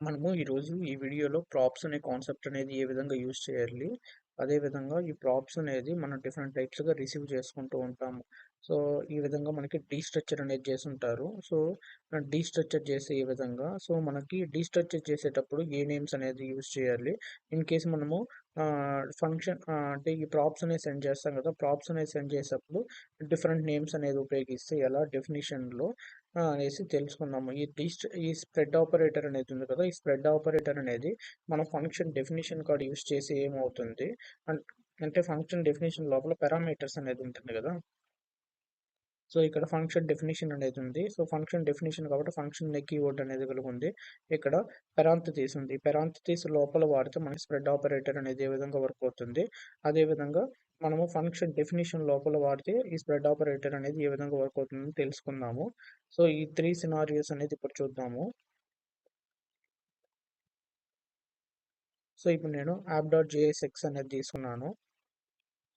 మనము ఈరోజు ఈ వీడియోలో ప్రాప్స్ అనే కాన్సెప్ట్ అనేది ఏ విధంగా యూజ్ చేయాలి, అదే విధంగా ఈ ప్రాప్స్ అనేది మనం డిఫరెంట్ టైప్స్గా రిసీవ్ చేసుకుంటూ ఉంటాము. సో ఈ విధంగా మనకి డీస్ట్రక్చర్ అనేది చేసుంటారు. సో డీస్ట్రక్చర్ చేసే ఈ విధంగా సో మనకి డీస్ట్రక్చర్ చేసేటప్పుడు ఏ నేమ్స్ అనేది యూజ్ చేయాలి. ఇన్ కేస్ మనము ఫంక్షన్ అంటే ఈ ప్రాప్స్ అనేది సెండ్ చేస్తాం కదా, ప్రాప్స్ అనేది సెండ్ చేసేటప్పుడు డిఫరెంట్ నేమ్స్ అనేది ఉపయోగిస్తే ఎలా డెఫినిషన్లో అనేసి తెలుసుకుందాము. ఈ స్ప్రెడ్ ఆపరేటర్ అనేది ఉంది కదా, ఈ స్ప్రెడ్ ఆపరేటర్ అనేది మన ఫంక్షన్ డెఫినిషన్ కార్డ్ యూస్ చేసి ఏమవుతుంది అన్- అంటే ఫంక్షన్ డెఫినిషన్ లోపల పారామీటర్స్ అనేది ఉంటుంది కదా. సో ఇక్కడ ఫంక్షన్ డెఫినిషన్ అనేది ఉంది. సో ఫంక్షన్ డెఫినిషన్ కాబట్టి ఫంక్షన్ కీవర్డ్ అనేది కలిగి ఉంది. ఇక్కడ పెరాంథసిస్ ఉంది. పెరాంథసిస్ లోపల వాడితే మనకి స్ప్రెడ్ ఆపరేటర్ అనేది ఏ విధంగా వర్క్ అవుతుంది, అదే విధంగా మనము ఫంక్షన్ డెఫినిషన్ లోపల వాడితే ఈ స్ప్రెడ్ ఆపరేటర్ అనేది ఏ విధంగా వర్క్ అవుతుందని తెలుసుకుందాము. సో ఈ 3 సినారియోస్ అనేది ఇప్పుడు చూద్దాము. సో ఇప్పుడు నేను app.jsx అనేది తీసుకున్నాను.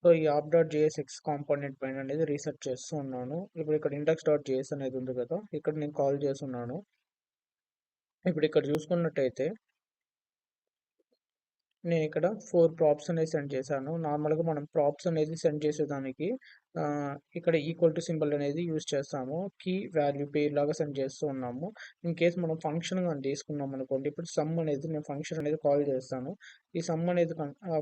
సో ఈ app.jsx కాంపోనెంట్ పైన అనేది రీసెర్చ్ చేస్తూ ఉన్నాను. ఇప్పుడు ఇక్కడ index.js అనేది ఉంది కదా, ఇక్కడ నేను కాల్ చేస్తున్నాను. ఇప్పుడు ఇక్కడ చూసుకున్నట్టయితే నేను ఇక్కడ 4 ప్రాప్స్ అనేది సెండ్ చేశాను. నార్మల్గా మనం ప్రాప్స్ అనేది సెండ్ చేసేదానికి ఇక్కడ ఈక్వల్ టు సింబల్ అనేది యూజ్ చేస్తాము. కీ వాల్యూ పేర్ లాగా సెండ్ చేస్తూ ఉన్నాము. ఇన్ కేస్ మనం ఫంక్షన్ కానీ తీసుకున్నాం అనుకోండి, ఇప్పుడు సమ్ అనేది నేను ఫంక్షన్ అనేది కాల్ చేస్తాను. ఈ సమ్ అనేది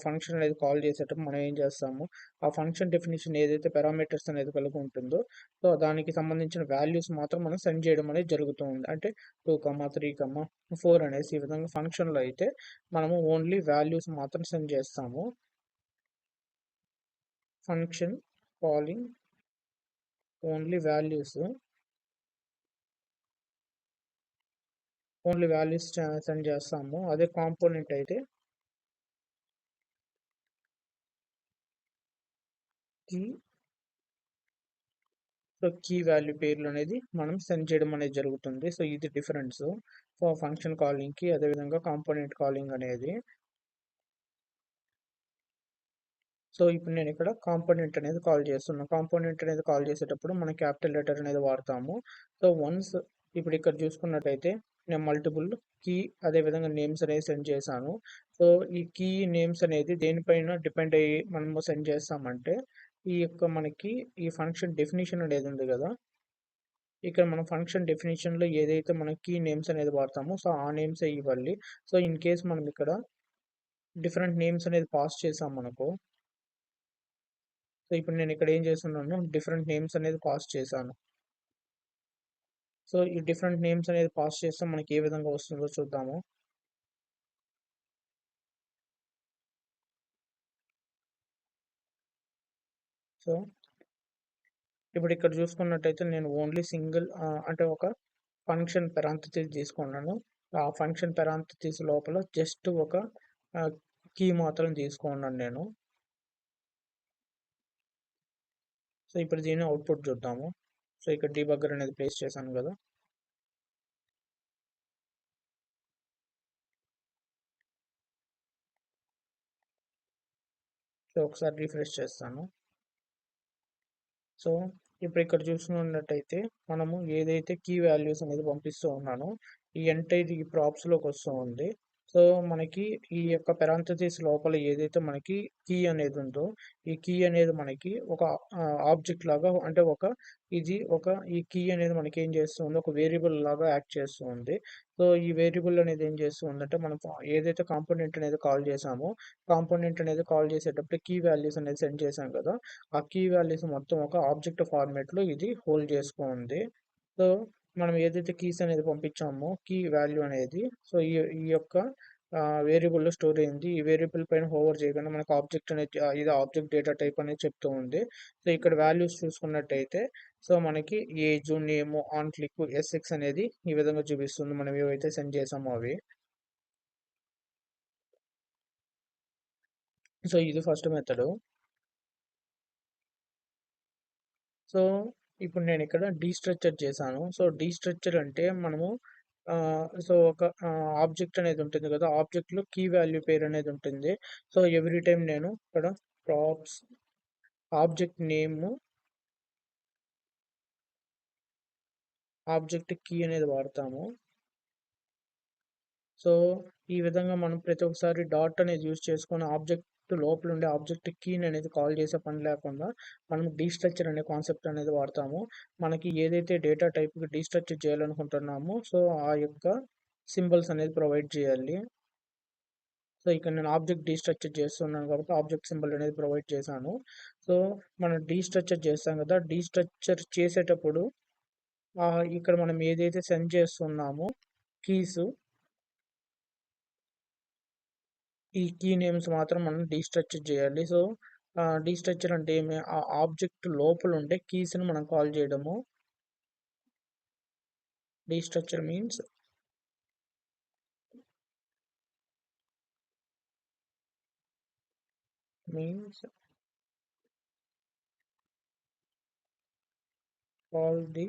ఫంక్షన్ అనేది కాల్ చేసేటప్పుడు మనం ఏం చేస్తాము, ఆ ఫంక్షన్ డెఫినేషన్ ఏదైతే పారామీటర్స్ అనేది కలిగి ఉంటుందో సో దానికి సంబంధించిన వాల్యూస్ మాత్రం మనం సెండ్ చేయడం అనేది జరుగుతూ ఉంది. అంటే 2, 3, 4 అనేసి ఈ విధంగా ఫంక్షన్లో అయితే మనము ఓన్లీ వాల్యూస్ మాత్రం సెండ్ చేస్తాము. Function calling only values send చేస్తాము. అదే కాంపోనెంట్ అయితే కీ సో కీ వాల్యూ పేర్లు అనేది మనం సెండ్ చేయడం అనేది జరుగుతుంది. సో ఇది డిఫరెన్స్ ఫంక్షన్ కాలింగ్ కి అదేవిధంగా కాంపోనెంట్ కాలింగ్ అనేది. సో ఇప్పుడు నేను ఇక్కడ కాంపోనెంట్ అనేది కాల్ చేస్తున్నాను. కాంపోనెంట్ అనేది కాల్ చేసేటప్పుడు మనం క్యాపిటల్ లెటర్ అనేది వాడతాము. సో వన్స్ ఇప్పుడు ఇక్కడ చూసుకున్నట్టయితే నేను మల్టిపుల్ కీ అదేవిధంగా నేమ్స్ అనేది సెండ్ చేశాను. సో ఈ కీ నేమ్స్ అనేది దేనిపైన డిపెండ్ అయ్యి మనము సెండ్ చేస్తామంటే ఈ యొక్క మనకి ఈ ఫంక్షన్ డెఫినేషన్ అనేది ఉంది కదా, ఇక్కడ మనం ఫంక్షన్ డెఫినేషన్లో ఏదైతే మనం కీ నేమ్స్ అనేది వాడతామో సో ఆ నేమ్స్ ఇవ్వాలి. సో ఇన్ కేస్ మనం ఇక్కడ డిఫరెంట్ నేమ్స్ అనేది పాస్ చేసాం మనకు, సో ఇప్పుడు నేను ఇక్కడ ఏం చేస్తున్నాను, డిఫరెంట్ నేమ్స్ అనేది పాస్ చేశాను. సో ఈ డిఫరెంట్ నేమ్స్ అనేది పాస్ చేస్తే మనకి ఏ విధంగా వస్తుందో చూద్దాము. సో ఇప్పుడు ఇక్కడ చూసుకున్నట్టయితే నేను ఓన్లీ సింగిల్ అంటే ఒక ఫంక్షన్ పెరాంథసిస్ తీసుకున్నాను. ఆ ఫంక్షన్ పెరాంథసిస్ లోపల జస్ట్ ఒక కీ మాత్రం తీసుకున్నాను నేను. సో ఇప్పుడు దీని అవుట్పుట్ చూద్దాము. సో ఇక్కడ డీబగ్గర్ అనేది ప్లేస్ చేశాను కదా. సో ఒకసారి రిఫ్రెష్ చేస్తాను. సో ఇప్పుడు ఇక్కడ చూసుకున్నట్టయితే మనము ఏదైతే కీ వాల్యూస్ అనేది పంపిస్తూ ఉన్నానో ఈ ఎంటైర్ ఈ ప్రాప్స్ లోకి వస్తూ ఉంది. సో మనకి ఈ యొక్క పెరాంథసిస్ లోపల ఏదైతే మనకి కీ అనేది ఉందో ఈ కీ అనేది మనకి ఒక ఆబ్జెక్ట్ లాగా అంటే ఈ కీ అనేది మనకి ఏం చేస్తుంది, ఒక వేరియబుల్ లాగా యాక్ట్ చేస్తుంది. సో ఈ వేరియబుల్ అనేది ఏం చేస్తుంది అంటే మనం ఏదైతే కాంపోనెంట్ అనేది కాల్ చేసామో కాంపోనెంట్ అనేది కాల్ చేసేటప్పుడు కీ వాల్యూస్ అనేది సెండ్ చేసాం కదా, ఆ కీ వాల్యూస్ మొత్తం ఒక ఆబ్జెక్ట్ ఫార్మాట్లో ఇది హోల్డ్ చేసుకోండి. సో మనం ఏదైతే కీస్ అనేది పంపించామో కీ వాల్యూ అనేది సో ఈ యొక్క వేరియబుల్లో స్టోర్ అయింది. ఈ వేరియబుల్ పైన హోవర్ చేయగానే మనకు ఆబ్జెక్ట్ అనేది ఇది ఆబ్జెక్ట్ డేటా టైప్ అనేది చెప్తూ ఉంది. సో ఇక్కడ వాల్యూస్ చూసుకున్నట్టయితే సో మనకి age name on click SX అనేది ఈ విధంగా చూపిస్తుంది మనం ఏవైతే సెండ్ చేసామో అవి. సో ఇది ఫస్ట్ మెథడ్. సో ఇప్పుడు నేను ఇక్కడ డీస్ట్రక్చర్ చేశాను. సో డీస్ట్రక్చర్ అంటే మనము సో ఒక ఆబ్జెక్ట్ అనేది ఉంటుంది కదా, ఆబ్జెక్ట్లో కీ వాల్యూ పేరు అనేది ఉంటుంది. సో ఎవ్రీ టైం నేను ఇక్కడ props object name object key అనేది వాడతాము. సో ఈ విధంగా మనం ప్రతి ఒక్కసారి డాట్ అనేది యూజ్ చేసుకొని ఆబ్జెక్ట్ లోపల ఉండే ఆబ్జెక్ట్ కీని అనేది కాల్ చేసే పని లేకుండా మనం డీస్ట్రక్చర్ అనే కాన్సెప్ట్ అనేది వాడతాము. మనకి ఏదైతే డేటా టైప్కి డీస్ట్రక్చర్ చేయాలనుకుంటున్నామో సో ఆ యొక్క సింబల్స్ అనేది ప్రొవైడ్ చేయాలి. సో ఇక్కడ నేను ఆబ్జెక్ట్ డీస్ట్రక్చర్ చేస్తున్నాను కాబట్టి ఆబ్జెక్ట్ సింబల్ అనేది ప్రొవైడ్ చేశాను. సో మనం డీస్ట్రక్చర్ చేస్తాం కదా, డీస్ట్రక్చర్ చేసేటప్పుడు ఇక్కడ మనం ఏదైతే సెండ్ చేస్తున్నామో కీస్, ఈ కీ నేమ్స్ మాత్రం మనం డీస్ట్రక్చర్ చేయాలి. సో డీస్ట్రక్చర్ అంటే ఏమి, ఆ ఆబ్జెక్ట్ లోపల ఉండే కీస్ని మనం కాల్ చేయడము. డీస్ట్రక్చర్ means call the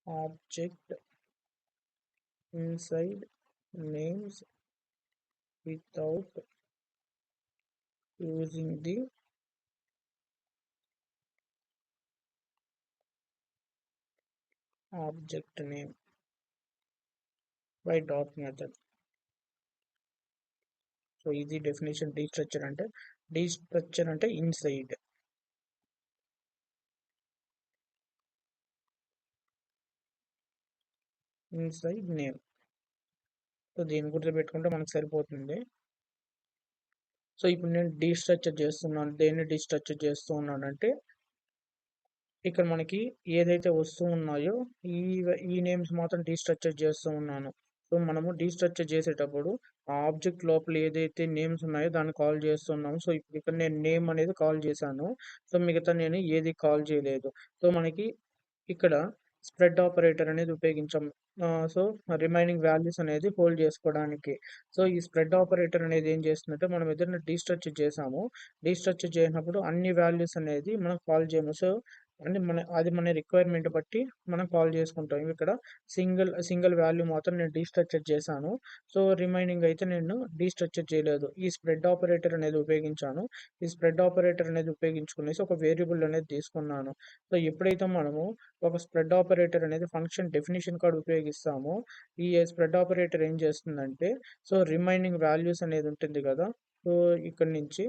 object inside names without using the object name by dot method. So ఇది డెఫినేషన్ డీస్ట్రక్చర్ అంటే. డీస్ట్రక్చర్ అంటే ఇన్సైడ్ నేమ్. సో దీని గురించి పెట్టుకుంటే మనకు సరిపోతుంది. సో ఇప్పుడు నేను డీస్ట్రక్చర్ చేస్తున్నాను. దేన్ని డీస్ట్రక్చర్ చేస్తూ ఉన్నానంటే ఇక్కడ మనకి ఏదైతే వస్తూ ఉన్నాయో ఈ ఈ నేమ్స్ మాత్రం డీస్ట్రక్చర్ చేస్తూ ఉన్నాను. సో మనము డీస్ట్రక్చర్ చేసేటప్పుడు ఆ ఆబ్జెక్ట్ లోపల ఏదైతే నేమ్స్ ఉన్నాయో దాన్ని కాల్ చేస్తున్నాము. సో ఇప్పుడు ఇక్కడ నేను నేమ్ అనేది కాల్ చేశాను. సో మిగతా నేను ఏది కాల్ చేయలేదు. సో మనకి ఇక్కడ స్ప్రెడ్ ఆపరేటర్ అనేది ఉపయోగించాం. సో రిమైనింగ్ వాల్యూస్ అనేది హోల్డ్ చేసుకోవడానికి. సో ఈ స్ప్రెడ్ ఆపరేటర్ అనేది ఏం చేస్తుందంటే మనం ఏదైనా డీస్ట్రక్చర్ చేసాము, డీస్ట్రక్చర్ చేసినప్పుడు అన్ని వాల్యూస్ అనేది మనం కాల్ చేయము. సో అంటే అది మన రిక్వైర్మెంట్ బట్టి మనం కాల్ చేసుకుంటాం. ఇక్కడ సింగిల్ వాల్యూ మాత్రం నేను డీస్ట్రక్చర్ చేశాను. సో రిమైనింగ్ అయితే నేను డీస్ట్రక్చర్ చేయలేదు. ఈ స్ప్రెడ్ ఆపరేటర్ అనేది ఉపయోగించాను. ఈ స్ప్రెడ్ ఆపరేటర్ అనేది ఉపయోగించుకునేసి ఒక వేరియబుల్ అనేది తీసుకున్నాను. సో ఎప్పుడైతే మనము ఒక స్ప్రెడ్ ఆపరేటర్ అనేది ఫంక్షన్ డెఫినిషన్ కార్డ్ ఉపయోగిస్తామో ఈ స్ప్రెడ్ ఆపరేటర్ ఏం చేస్తుందంటే సో రిమైనింగ్ వాల్యూస్ అనేది ఉంటుంది కదా, సో ఇక్కడ నుంచి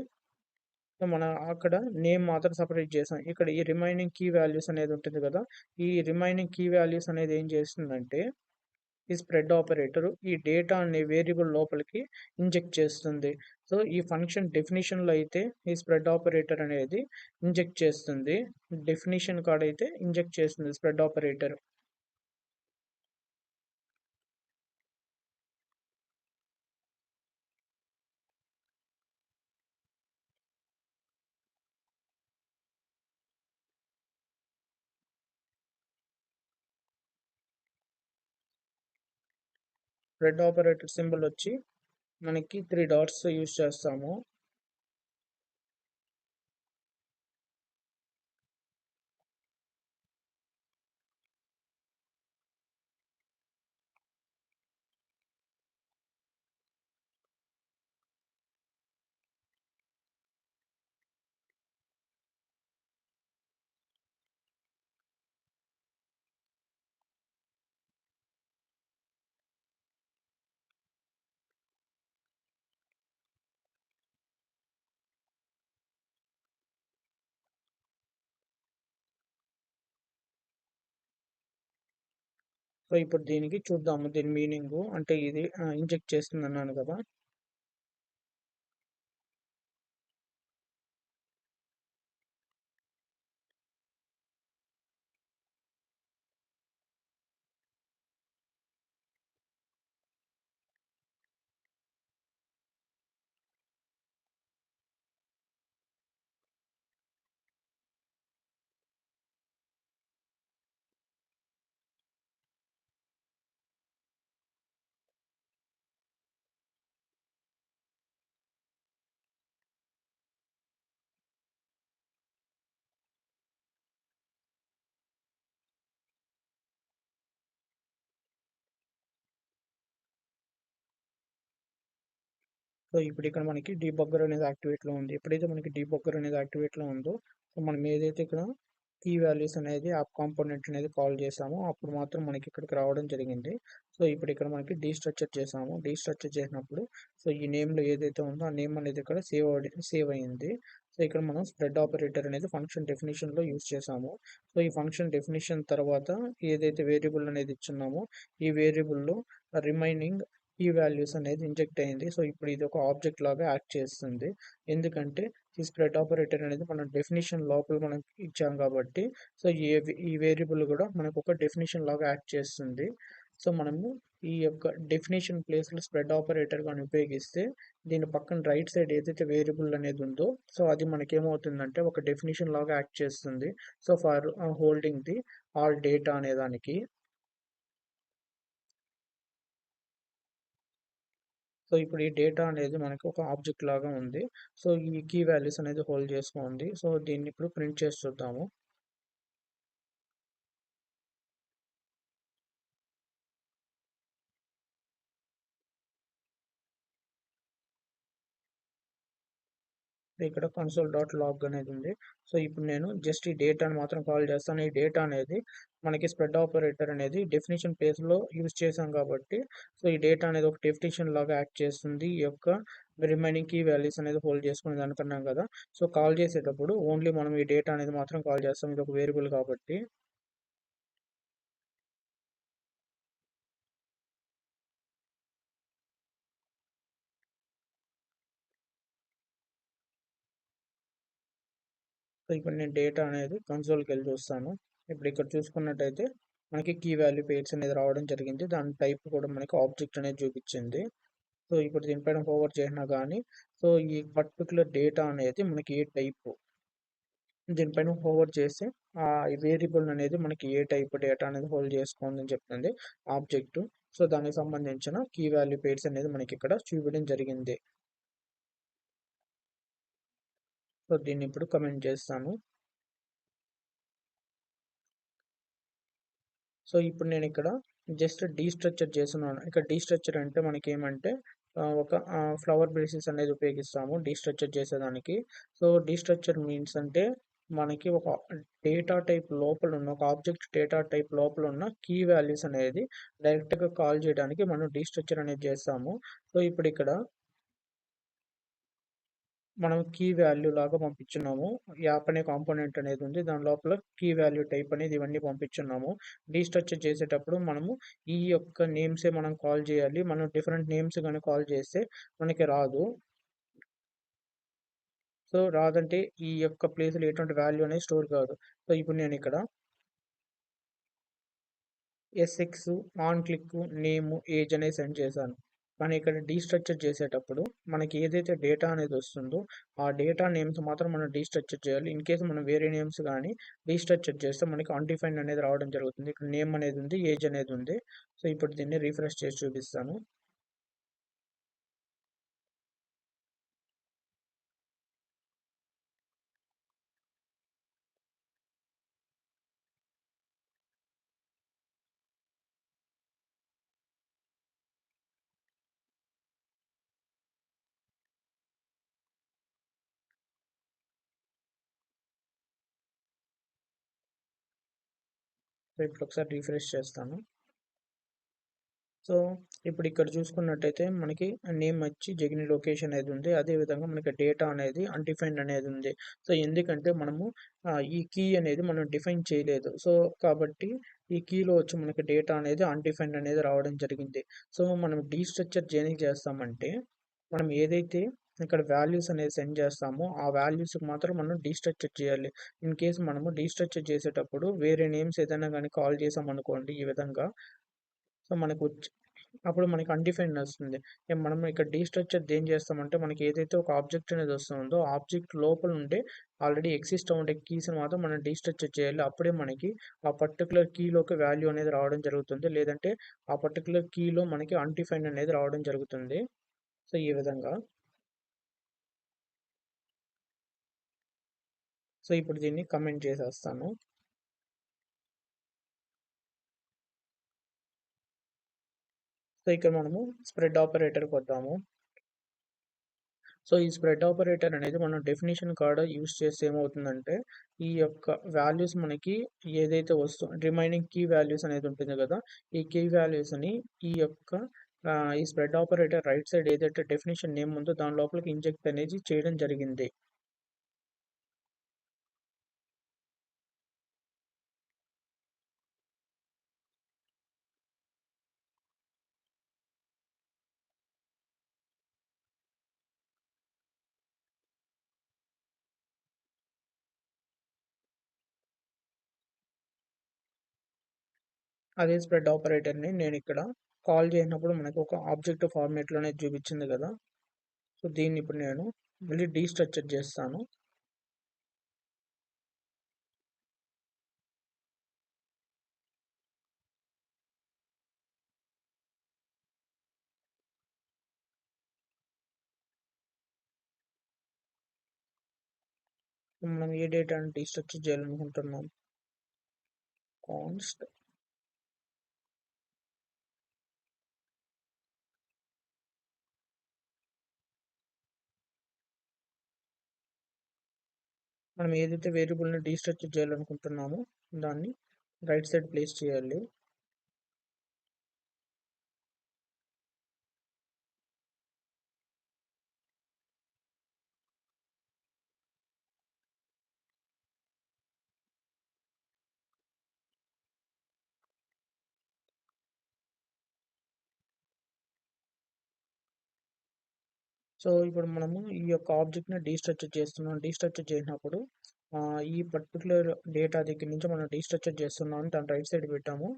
సో మనం అక్కడ నేమ్ మాత్రం సపరేట్ చేసాం. ఇక్కడ ఈ రిమైనింగ్ కీ వాల్యూస్ అనేది ఉంటుంది కదా, ఈ రిమైనింగ్ కీ వాల్యూస్ అనేది ఏం చేస్తుందంటే ఈ స్ప్రెడ్ ఆపరేటర్ ఈ డేటా అనే వేరియబుల్ లోపలికి ఇంజెక్ట్ చేస్తుంది. సో ఈ ఫంక్షన్ డెఫినేషన్లో అయితే ఈ స్ప్రెడ్ ఆపరేటర్ అనేది ఇంజెక్ట్ చేస్తుంది, డెఫినేషన్ కార్డ్ అయితే ఇంజెక్ట్ చేస్తుంది spread operator. Spread operator symbol వచ్చి మనకి 3 డాట్స్ యూజ్ చేస్తాము. సో ఇప్పుడు దీనికి చూద్దాము దీని మీనింగ్. అంటే ఇది ఇంజెక్ట్ చేస్తుంది అన్నాను కదా. సో ఇప్పుడు ఇక్కడ మనకి డీబగ్గర్ అనేది యాక్టివేట్లో ఉంది. ఎప్పుడైతే మనకి డీబగ్గర్ అనేది యాక్టివేట్లో ఉందో సో మనం ఏదైతే ఇక్కడ కీ వాల్యూస్ అనేది యాప్ కాంపోనెంట్ అనేది కాల్ చేసాము అప్పుడు మాత్రం మనకి ఇక్కడికి రావడం జరిగింది. సో ఇప్పుడు ఇక్కడ మనకి డీస్ట్రక్చర్ చేసాము. డీస్ట్రక్చర్ చేసినప్పుడు సో ఈ నేమ్లో ఏదైతే ఉందో ఆ నేమ్ అనేది ఇక్కడ సేవ్ అయింది. సో ఇక్కడ మనం స్ప్రెడ్ ఆపరేటర్ అనేది ఫంక్షన్ డెఫినిషన్లో యూజ్ చేసాము. సో ఈ ఫంక్షన్ డెఫినిషన్ తర్వాత ఏదైతే వేరియబుల్ అనేది ఇచ్చున్నామో ఈ వేరియబుల్లో రిమైనింగ్ కీ వాల్యూస్ అనేది ఇంజెక్ట్ అయింది. సో ఇప్పుడు ఇది ఒక ఆబ్జెక్ట్ లాగా యాక్ట్ చేస్తుంది. ఎందుకంటే ఈ స్ప్రెడ్ ఆపరేటర్ అనేది మనం డెఫినిషన్ లోపల మనం ఇచ్చాం కాబట్టి సో ఈ వేరియబుల్ కూడా మనకు ఒక డెఫినిషన్ లాగా యాక్ట్ చేస్తుంది. సో మనము ఈ యొక్క డెఫినేషన్ ప్లేస్లో స్ప్రెడ్ ఆపరేటర్ కానీ ఉపయోగిస్తే దీని పక్కన రైట్ సైడ్ ఏదైతే వేరియబుల్ అనేది ఉందో సో అది మనకి ఏమవుతుందంటే ఒక డెఫినేషన్ లాగా యాక్ట్ చేస్తుంది. So for holding the all data అనే దానికి సో ఇప్పుడు ఈ డేటా అనేది మనకి ఒక ఆబ్జెక్ట్ లాగా ఉంది. సో ఈ కీ వాల్యూస్ అనేది హోల్డ్ చేసుకోండి. సో దీన్ని ఇప్పుడు ప్రింట్ చేసి చూద్దాము. ఇక్కడ కన్సోల్ డాట్ లాగ్ అనేది ఉంది. సో ఇప్పుడు నేను జస్ట్ ఈ డేటాను మాత్రం కాల్ చేస్తాను. ఈ డేటా అనేది మనకి స్ప్రెడ్ ఆపరేటర్ అనేది డెఫినిషన్ పేజ్లో యూజ్ చేసాం కాబట్టి సో ఈ డేటా అనేది ఒక డెఫినిషన్ లాగా యాక్ట్ చేస్తుంది. ఈ యొక్క రిమైనింగ్ కీ వాల్యూస్ అనేది హోల్డ్ చేసుకునేది అనుకున్నాం కదా. సో కాల్ చేసేటప్పుడు ఓన్లీ మనం ఈ డేటా అనేది మాత్రం కాల్ చేస్తాం. ఇది ఒక వేరియబుల్ కాబట్టి సో ఇప్పుడు నేను డేటా అనేది కన్సోల్కి వెళ్ళి చూస్తాను. ఇప్పుడు ఇక్కడ చూసుకున్నట్టయితే మనకి కీ వాల్యూ పేర్స్ అనేది రావడం జరిగింది. దాని టైప్ కూడా మనకి ఆబ్జెక్ట్ అనేది చూపించింది. సో ఇప్పుడు దీనిపైన ఫార్వర్డ్ చేసినా కానీ సో ఈ పర్టికులర్ డేటా అనేది మనకి ఏ టైప్ దీనిపైన ఫార్వర్డ్ చేస్తే ఆ వేరియబుల్ అనేది మనకి ఏ టైప్ డేటా అనేది హోల్డ్ చేసుకోండి అని చెప్తుంది ఆబ్జెక్ట్. సో దానికి సంబంధించిన కీ వాల్యూ పేర్స్ అనేది మనకి ఇక్కడ చూపించడం జరిగింది. సో దీన్ని ఇప్పుడు కమెంట్ చేస్తాను. సో ఇప్పుడు నేను ఇక్కడ జస్ట్ డీస్ట్రక్చర్ చేస్తున్నాను. ఇక్కడ డీస్ట్రక్చర్ అంటే మనకి ఏమంటే ఒక ఫ్లవర్ బేసిస్ అనేది ఉపయోగిస్తాము డీస్ట్రక్చర్ చేసేదానికి. సో డీస్ట్రక్చర్ మీన్స్ అంటే మనకి ఒక డేటా టైప్ లోపల ఉన్న ఒక ఆబ్జెక్ట్ డేటా టైప్ లోపల ఉన్న కీ వాల్యూస్ అనేది డైరెక్ట్గా కాల్ చేయడానికి మనం డీస్ట్రక్చర్ అనేది చేస్తాము. సో ఇప్పుడు ఇక్కడ మనం కీ వాల్యూ లాగా పంపించున్నాము. యాప్ అనే కాంపోనెంట్ అనేది ఉంది. దాని లోపల కీ వాల్యూ టైప్ అనేది ఇవన్నీ పంపించున్నాము. డీస్ట్రక్చర్ చేసేటప్పుడు మనము ఈ యొక్క నేమ్సే మనం కాల్ చేయాలి. మనం డిఫరెంట్ నేమ్స్ కానీ కాల్ చేస్తే మనకి రాదు. సో రాదంటే ఈ యొక్క ప్లేస్లో ఎటువంటి వాల్యూ అనేది స్టోర్ కాదు. సో ఇప్పుడు నేను ఇక్కడ SX on click name age అనేది సెండ్ చేశాను. కానీ ఇక్కడ డీస్ట్రక్చర్ చేసేటప్పుడు మనకి ఏదైతే డేటా అనేది వస్తుందో ఆ డేటా నేమ్స్ మాత్రం మనం డీస్ట్రక్చర్ చేయాలి. ఇన్ కేసు మనం వేరే నేమ్స్ కానీ డీస్ట్రక్చర్ చేస్తే మనకి అన్డిఫైన్డ్ అనేది రావడం జరుగుతుంది. ఇక్కడ నేమ్ అనేది ఉంది, ఏజ్ అనేది ఉంది. సో ఇప్పుడు దీన్ని రీఫ్రెష్ చేసి చూపిస్తాను. సో ఇప్పుడు ఒకసారి రీఫ్రెష్ చేస్తాను. సో ఇప్పుడు ఇక్కడ చూసుకున్నట్టయితే మనకి నేమ్ వచ్చి జగిని లొకేషన్ అనేది ఉంది. అదేవిధంగా మనకి డేటా అనేది అన్డిఫైన్డ్ అనేది ఉంది. సో ఎందుకంటే మనము ఈ కీ అనేది మనం డిఫైన్ చేయలేదు. సో కాబట్టి ఈ కీలో వచ్చి మనకి డేటా అనేది అన్డిఫైన్డ్ అనేది రావడం జరిగింది. సో మనం డీస్ట్రక్చర్ దేనికి చేస్తామంటే మనం ఏదైతే ఇక్కడ వాల్యూస్ అనేది సెండ్ చేస్తామో ఆ వాల్యూస్కి మాత్రం మనం డీస్ట్రక్చర్ చేయాలి. ఇన్ కేసు మనము డీస్ట్రక్చర్ చేసేటప్పుడు వేరే నేమ్స్ ఏదైనా కానీ కాల్ చేసామనుకోండి ఈ విధంగా సో మనకు అప్పుడు మనకి అన్‌డిఫైన్డ్ వస్తుంది. మనం ఇక్కడ డీస్ట్రక్చర్ దేనికి చేస్తామంటే మనకి ఏదైతే ఒక ఆబ్జెక్ట్ అనేది వస్తుందో ఆబ్జెక్ట్ లోపల ఉండే ఆల్రెడీ ఎగ్జిస్ట్ ఉండే కీస్‌ని మాత్రం మనం డీస్ట్రక్చర్ చేయాలి. అప్పుడే మనకి ఆ పర్టిక్యులర్ కీలోకి వాల్యూ అనేది రావడం జరుగుతుంది. లేదంటే ఆ పర్టిక్యులర్ కీలో మనకి అన్‌డిఫైన్డ్ అనేది రావడం జరుగుతుంది. సో ఈ విధంగా. సో ఇప్పుడు దీన్ని కమెంట్ చేసేస్తాను. సో ఇక్కడ మనము స్ప్రెడ్ ఆపరేటర్‌కి వద్దాము. సో, ఈ స్ప్రెడ్ ఆపరేటర్ అనేది మనం డెఫినిషన్ కాడ యూజ్ చేస్తే ఏమవుతుందంటే, ఈ యొక్క వాల్యూస్ మనకి ఏదైతే రిమైనింగ్ కీ వాల్యూస్ అనేది ఉంటుంది గదా! ఈ కీ వాల్యూస్‌ని ఈ యొక్క ఈ స్ప్రెడ్ ఆపరేటర్ రైట్ సైడ్ ఏదైతే డెఫినిషన్ నేమ్ ఉందో దాని లోపలికి ఇంజెక్ట్ అనేది చేయడం జరిగింది. అదే స్ప్రెడ్ ఆపరేటర్‌ని నేనిక్కడ కాల్ చేసినప్పుడు మనకు ఒక ఆబ్జెక్ట్ ఫార్మాట్‌లోనే చూపించింది గదా! సో, దీన్ని ఇప్పుడు నేను మళ్ళీ డీస్ట్రక్చర్ చేస్తాను. మనం ఏ డేటాని డీస్ట్రక్చర్ చేయాలనుకుంటున్నాం? కాన్స్ట్ మనం ఏదైతే వేరియబుల్‌ని డీస్ట్రక్చర్ చేయాలనుకుంటున్నామో దాన్ని రైట్ సైడ్ ప్లేస్ చేయాలి. సో, ఇప్పుడు మనము ఈ యొక్క ఆబ్జెక్ట్‌ని డీస్ట్రక్చర్ చేస్తున్నాం. డీస్ట్రక్చర్ చేసినప్పుడు ఈ పర్టిక్యులర్ డేటా దగ్గర నుంచి మనం డీస్ట్రక్చర్ చేస్తున్నాం అని దాన్ని రైట్ సైడ్ పెట్టాము.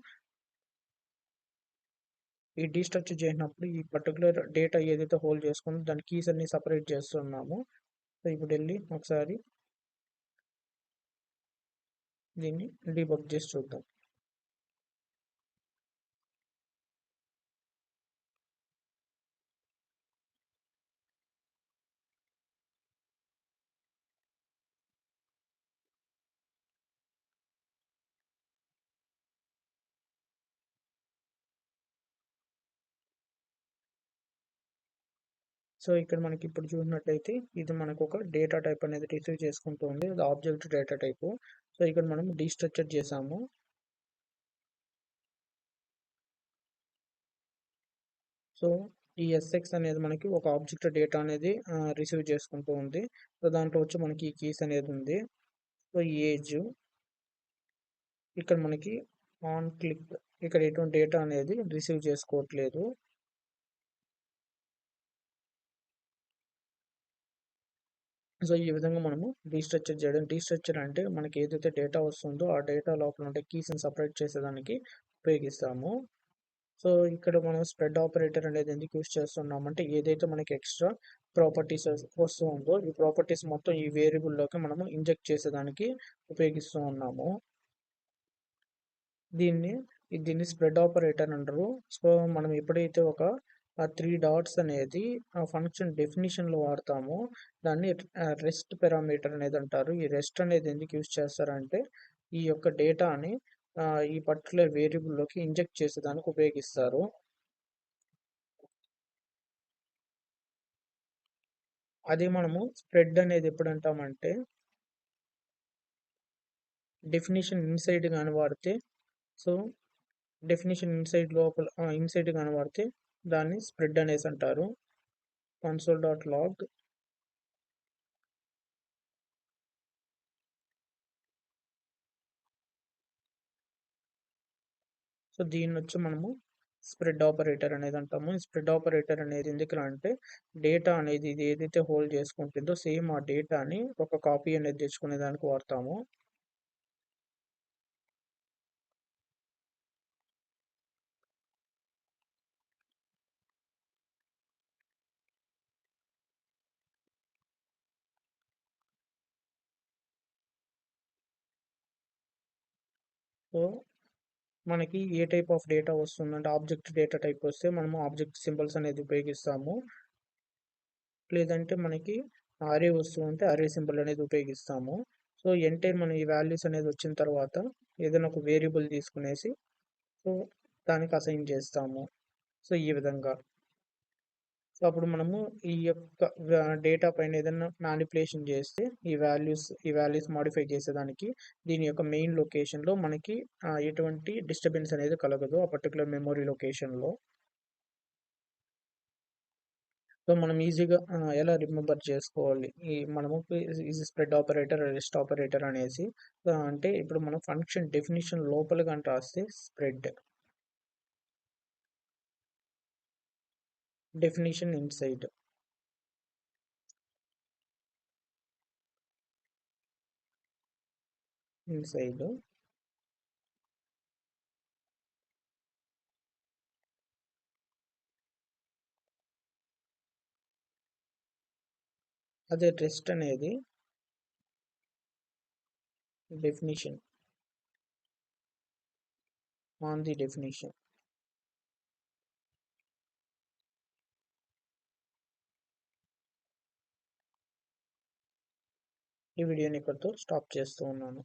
ఈ డీస్ట్రక్చర్ చేసినప్పుడు ఈ పర్టిక్యులర్ డేటా ఏదైతే హోల్డ్ చేసుకుందో దాని కీస్ అన్ని సెపరేట్ చేస్తున్నాము. సో, ఇప్పుడెళ్ళి ఒకసారి దీన్ని డీబగ్ చేసి చూద్దాం. సో, ఇక్కడ మనకి ఇప్పుడు చూసినట్టయితే ఇది మనకు ఒక డేటా టైప్ అనేది రిసీవ్ చేసుకుంటూ ఉంది. అది ఆబ్జెక్ట్ డేటా టైపు. సో, ఇక్కడ మనం డీస్ట్రక్చర్ చేసాము. సో, ఈ ఎస్ఎక్స్ అనేది మనకి ఒక ఆబ్జెక్ట్ డేటా అనేది రిసీవ్ చేసుకుంటూ ఉంది. సో, దాంట్లో వచ్చి మనకి ఈ కీస్ అనేది ఉంది. సో, ఏజ్ ఇక్కడ మనకి ఆన్ క్లిక్ ఇక్కడ ఎటువంటి డేటా అనేది రిసీవ్ చేసుకోవట్లేదు. సో, ఈ విధంగా మనము డీస్ట్రక్చర్ చేయడం. డీస్ట్రక్చర్ అంటే మనకి ఏదైతే డేటా వస్తుందో ఆ డేటా లోపల ఉండే కీస్‌ని సెపరేట్ చేసేదానికి ఉపయోగిస్తాము. సో, ఇక్కడ మనం స్ప్రెడ్ ఆపరేటర్ అనేది ఎందుకు యూజ్ చేస్తున్నామంటే ఏదైతే మనకి ఎక్స్‌ట్రా ప్రాపర్టీస్ వస్తూ ఉందో ఈ ప్రాపర్టీస్ మొత్తం ఈ వేరియబుల్‌లోకి మనము ఇంజెక్ట్ చేసేదానికి ఉపయోగిస్తూ ఉన్నాము. దీన్ని దీన్ని స్ప్రెడ్ ఆపరేటర్ అంటారు. సో, మనం ఎప్పుడైతే ఒక 3 డాట్స్ అనేది ఆ ఫంక్షన్ డెఫినిషన్‌లో వాడతామో దాన్ని రెస్ట్ పారామీటర్ అనేది అంటారు. ఈ రెస్ట్ అనేది ఎందుకు యూజ్ చేస్తారంటే ఈ యొక్క డేటాని ఈ పర్టిక్యులర్ వేరియబుల్‌లోకి ఇంజెక్ట్ చేసేదానికి ఉపయోగిస్తారు. అదే మనము స్ప్రెడ్ అనేది ఎప్పుడు అంటామంటే డెఫినిషన్ ఇన్‌సైడ్ గాని వాడితే సో, డెఫినిషన్ ఇన్‌సైడ్ లోపల ఇన్‌సైడ్ గాని వాడితే దాన్ని స్ప్రెడ్ అనేసి అంటారు. console.log సో, దీన్నొచ్చి మనము స్ప్రెడ్ ఆపరేటర్ అనేది అంటాము. ఈ స్ప్రెడ్ ఆపరేటర్ అనేది ఎందుకురా అంటే డేటా అనేది ఇది ఏదైతే హోల్డ్ చేసుకుంటుందో సేమ్ ఆ డేటాని ఒక కాపీ అనేది తెచ్చుకునే దానికి వాడతాము. సో, మనకి ఏ టైప్ ఆఫ్ డేటా వస్తుందంటే ఆబ్జెక్ట్ డేటా టైప్ వస్తే మనము ఆబ్జెక్ట్ సింబల్స్ అనేది ఉపయోగిస్తాము. లేదంటే మనకి అర్రే వస్తుందంటే అర్రే సింబల్ అనేది ఉపయోగిస్తాము. సో, ఎంటైర్ మనం ఈ వాల్యూస్ అనేది వచ్చిన తర్వాత ఏదైనా ఒక వేరియబుల్ తీసుకునేసి సో, దానికి అసైన్ చేస్తాము. సో, ఈ విధంగా. సో, అప్పుడు మనము ఈ యొక్క డేటా పైన ఏదన్నా మ్యానిప్యులేషన్ చేస్తే ఈ వాల్యూస్ మోడిఫై చేసేదానికి దీని యొక్క మెయిన్ లొకేషన్‌లో మనకి ఎటువంటి డిస్టర్బెన్స్ అనేది కలగదు. ఆ పర్టిక్యులర్ మెమరీ లొకేషన్‌లో. సో, మనం ఈజీగా ఎలా రిమెంబర్ చేసుకోవాలి. మనము స్ప్రెడ్ ఆపరేటర్, రెస్ట్ ఆపరేటర్ అనేసి. అంటే ఇప్పుడు మనం ఫంక్షన్ డెఫినిషన్ లోపల గాని రాస్తే స్ప్రెడ్, డెఫినిషన్ ఇన్‌సైడ్, ఇన్‌సైడ్ అదే రెస్ట్ అనేది డెఫినిషన్, ఆన్ ది డెఫినిషన్. ఈ వీడియోని ఇక్కడితో స్టాప్ చేస్తూ ఉన్నాను.